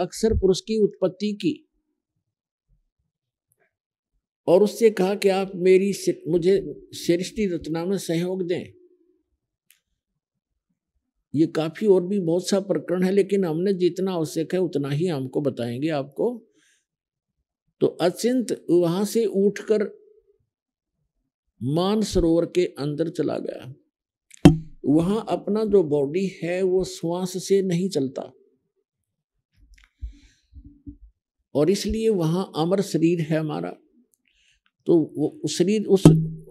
अक्षर पुरुष की उत्पत्ति की और उससे कहा कि आप मुझे सृष्टि रचना में सहयोग दें। ये काफी और भी बहुत सा प्रकरण है, लेकिन हमने जितना आवश्यक है उतना ही हमको बताएंगे आपको। तो अचिंत वहां से उठकर मानसरोवर के अंदर चला गया। वहां अपना जो बॉडी है वो श्वास से नहीं चलता और इसलिए वहां अमर शरीर है हमारा। तो वो शरीर उस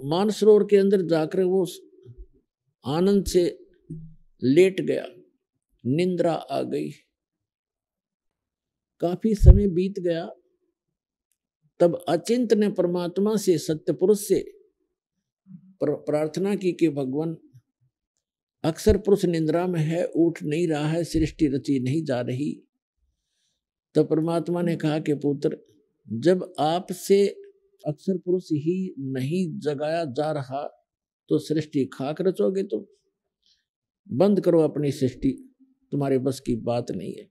मानसरोवर के अंदर जाकर वो आनंद से लेट गया, निंद्रा आ गई। काफी समय बीत गया, तब अचिंत ने परमात्मा से, सत्य पुरुष से प्रार्थना की कि भगवान अक्षर पुरुष निंद्रा में है, उठ नहीं रहा है, सृष्टि रची नहीं जा रही। तब परमात्मा ने कहा कि पुत्र, जब आपसे अक्षर पुरुष ही नहीं जगाया जा रहा तो सृष्टि खाक रचोगे तुम। बंद करो अपनी सृष्टि, तुम्हारे बस की बात नहीं है।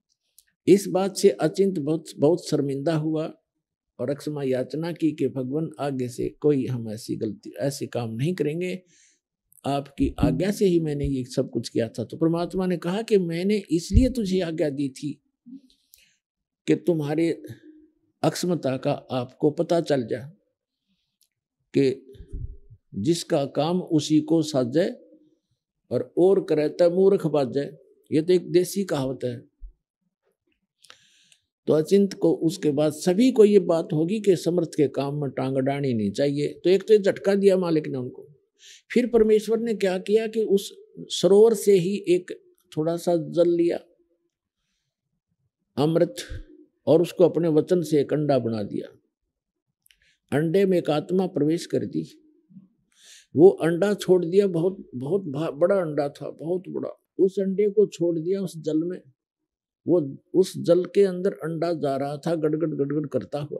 इस बात से अचिंत बहुत शर्मिंदा हुआ और अक्षमा याचना की कि भगवान आगे से कोई हम ऐसी काम नहीं करेंगे, आपकी आज्ञा से ही मैंने ये सब कुछ किया था। तो परमात्मा ने कहा कि मैंने इसलिए तुझे आज्ञा दी थी कि तुम्हारे अक्षमता का आपको पता चल जाए कि जिसका काम उसी को साजे और करे तब मूर्ख बाजे। ये तो एक देसी कहावत है। तो अचिंत को उसके बाद सभी को ये बात होगी कि समर्थ के काम में टांग अड़ानी नहीं चाहिए। तो एक तो ये झटका दिया मालिक ने उनको। फिर परमेश्वर ने क्या किया कि उस सरोवर से ही एक थोड़ा सा जल लिया, अमृत, और उसको अपने वचन से एक अंडा बना दिया। अंडे में एक आत्मा प्रवेश कर दी। वो अंडा छोड़ दिया, बहुत बड़ा अंडा था, बहुत बड़ा। उस अंडे को छोड़ दिया उस जल में। वो उस जल के अंदर अंडा जा रहा था गड़गड़ गड़गड़ करता हुआ।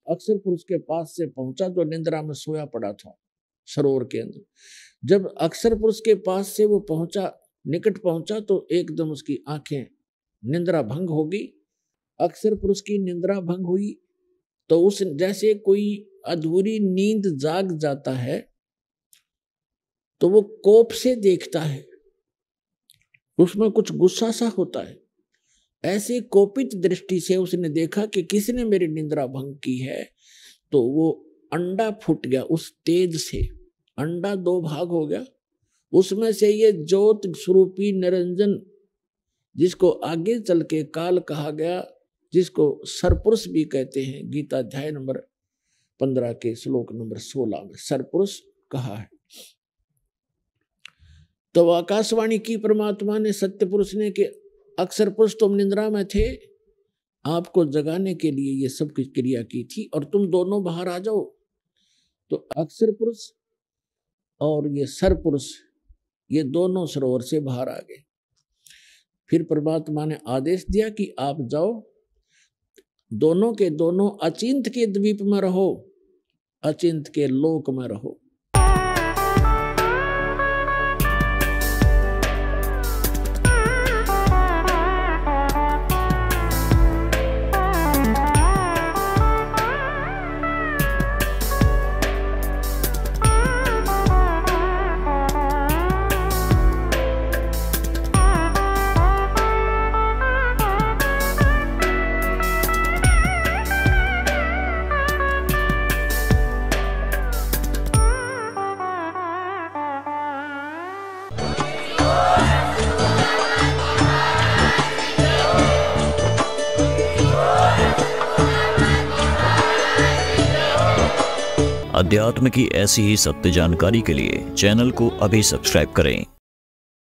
अक्षर पुरुष के पास से पहुंचा जो निंद्रा में सोया पड़ा था सरोवर के अंदर। जब अक्षर पुरुष के पास से वो पहुंचा, निकट पहुंचा, तो एकदम उसकी आंखें, निंद्रा भंग हो गई। अक्षर पुरुष की निंद्रा भंग हुई तो उस जैसे कोई अधूरी नींद जाग जाता है तो वो कोप से देखता है, उसमें कुछ गुस्सा सा होता है। ऐसे कोपित दृष्टि से उसने देखा कि किसने मेरी निंद्रा भंग की है। तो वो अंडा फूट गया। उस तेज से अंडा दो भाग हो गया। उसमें से ये ज्योत स्वरूपी निरंजन, जिसको आगे चल के काल कहा गया, जिसको सरपुरुष भी कहते हैं, गीता अध्याय नंबर 15 के श्लोक नंबर 16 में सरपुरुष कहा है। तो आकाशवाणी की परमात्मा ने, सत्य पुरुष ने, कि अक्षर पुरुष तुम निंद्रा में थे, आपको जगाने के लिए ये सब कुछ क्रिया की थी और तुम दोनों बाहर आ जाओ। तो अक्षर पुरुष और ये सरपुरुष, ये दोनों सरोवर से बाहर आ गए। फिर परमात्मा ने आदेश दिया कि आप जाओ, दोनों के दोनों अचिंत के द्वीप में रहो, अचिंत के लोक में रहो। अध्यात्म की ऐसी ही सत्य जानकारी के लिए चैनल को अभी सब्सक्राइब करें।